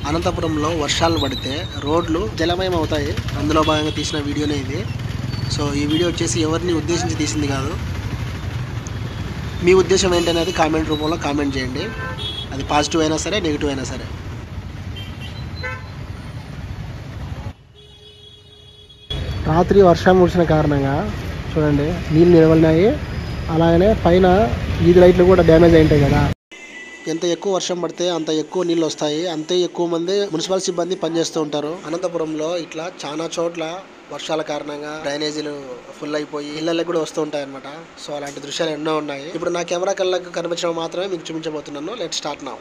అనంతపురంలో వర్షాలు పడితే రోడ్లు జలమయం అవుతాయి. అందులో భాగంగా తీసిన వీడియోనే ఇది. సో ఈ వీడియో వచ్చేసి ఎవరిని ఉద్దేశించి తీసింది కాదు. మీ ఉద్దేశం ఏంటనేది కామెంట్ రూపంలో కామెంట్ చేయండి. అది పాజిటివ్ అయినా సరే, నెగిటివ్ అయినా సరే. రాత్రి వర్షం కురిసిన కారణంగా చూడండి నీళ్ళు నిలవలినాయి. అలాగనే పైన వీధి లైట్లు కూడా డ్యామేజ్ అయింటాయి కదా. ఎంత ఎక్కువ వర్షం పడితే అంత ఎక్కువ నీళ్ళు వస్తాయి. అంతే ఎక్కువ మంది మున్సిపల్ సిబ్బంది పనిచేస్తూ ఉంటారు. అనంతపురంలో ఇట్లా చాలా చోట్ల వర్షాల కారణంగా డ్రైనేజీలు ఫుల్ అయిపోయి ఇళ్ళకి కూడా వస్తూ ఉంటాయి అనమాట. సో అలాంటి దృశ్యాలు ఎన్నో ఉన్నాయి. ఇప్పుడు నా కెమెరా కళ్ళకు కనిపించడం మాత్రమే మీకు చూపించబోతున్నాను. Let's start now.